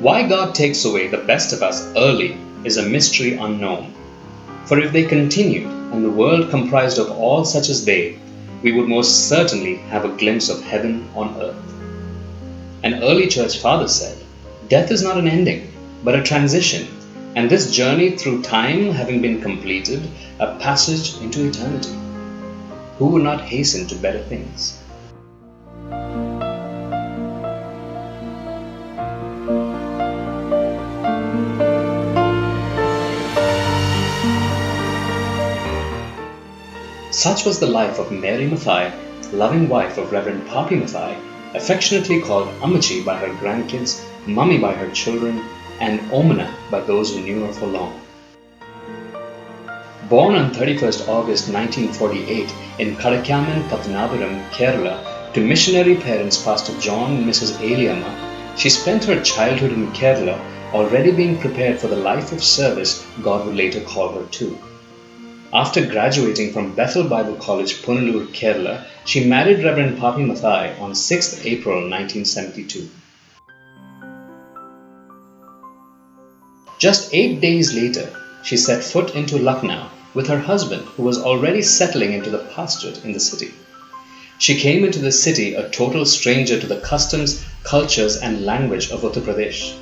Why God takes away the best of us early is a mystery unknown. For if they continued, and the world comprised of all such as they, we would most certainly have a glimpse of heaven on earth. An early church father said, "Death is not an ending, but a transition, and this journey through time having been completed, a passage into eternity. Who would not hasten to better things?" Such was the life of Mary Mathai, loving wife of Reverend Papi Mathai, affectionately called Ammachi by her grandkids, Mummy by her children, and Omana by those who knew her for long. Born on 31st August 1948 in Kadakyaman, Pathanapuram, Kerala, to missionary parents Pastor John and Mrs. Eliamma, she spent her childhood in Kerala, already being prepared for the life of service God would later call her to. After graduating from Bethel Bible College, Punalur, Kerala, she married Reverend Papi Mathai on 6th April 1972. Just 8 days later, she set foot into Lucknow with her husband, who was already settling into the pastorate in the city. She came into the city a total stranger to the customs, cultures, and language of Uttar Pradesh.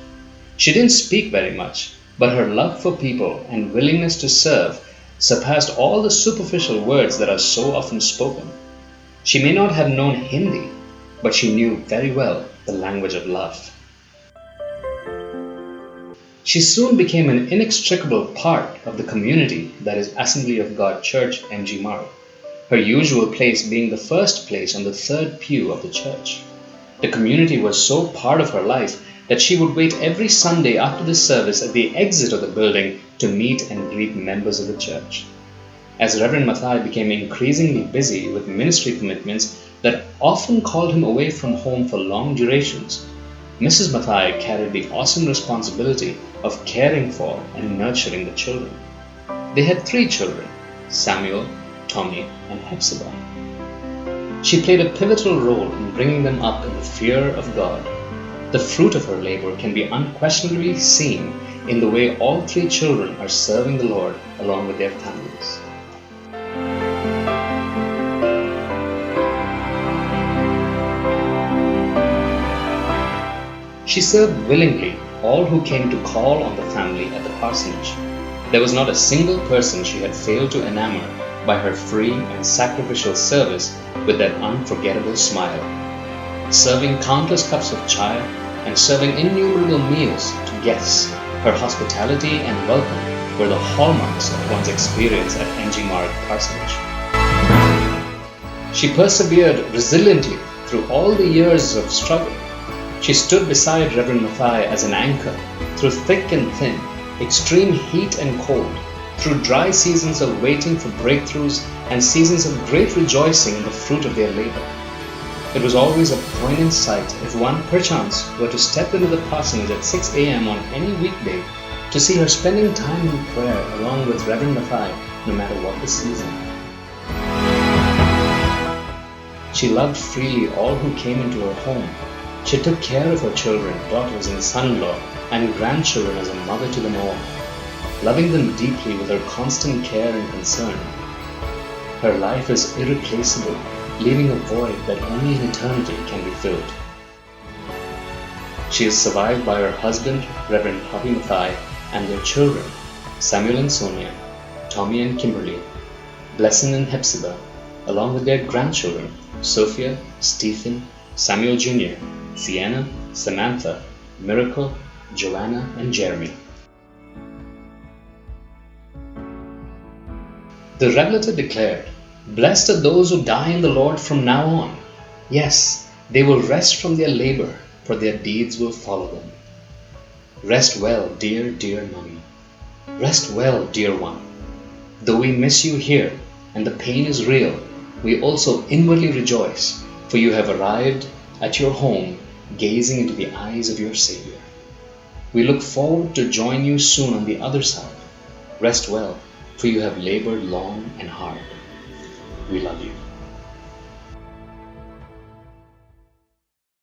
She didn't speak very much, but her love for people and willingness to serve surpassed all the superficial words that are so often spoken. She may not have known Hindi, but she knew very well the language of love. She soon became an inextricable part of the community that is Assembly of God Church, MG Marg, her usual place being the first place on the third pew of the church. The community was so part of her life that she would wait every Sunday after the service at the exit of the building to meet and greet members of the church. As Reverend Mathai became increasingly busy with ministry commitments that often called him away from home for long durations, Mrs. Mathai carried the awesome responsibility of caring for and nurturing the children. They had 3 children, Samuel, Tommy, and Hepzibah. She played a pivotal role in bringing them up in the fear of God. The fruit of her labor can be unquestionably seen in the way all 3 children are serving the Lord along with their families. She served willingly all who came to call on the family at the parsonage. There was not a single person she had failed to enamor by her free and sacrificial service with that unforgettable smile. Serving countless cups of chai and serving innumerable meals to guests, her hospitality and welcome were the hallmarks of one's experience at MG Marg Parsonage. She persevered resiliently through all the years of struggle. She stood beside Reverend Mathai as an anchor through thick and thin, extreme heat and cold, through dry seasons of waiting for breakthroughs and seasons of great rejoicing in the fruit of their labor. It was always a poignant sight if one perchance were to step into the parsonage at 6 a.m. on any weekday to see her spending time in prayer along with Reverend Mathai, no matter what the season. She loved freely all who came into her home. She took care of her children, daughters, and son-in-law, and grandchildren as a mother to them all, loving them deeply with her constant care and concern. Her life is irreplaceable, leaving a void that only in eternity can be filled. She is survived by her husband, Reverend Papi Mathai, and their children, Samuel and Sonia, Tommy and Kimberly, Blessing and Hepzibah, along with their grandchildren, Sophia, Stephen, Samuel Jr., Sienna, Samantha, Miracle, Joanna, and Jeremy. The Revelator declared, "Blessed are those who die in the Lord from now on. Yes, they will rest from their labor, for their deeds will follow them." Rest well, dear, dear Mummy. Rest well, dear one. Though we miss you here, and the pain is real, we also inwardly rejoice, for you have arrived at your home, gazing into the eyes of your Savior. We look forward to join you soon on the other side. Rest well, for you have labored long and hard. We love you.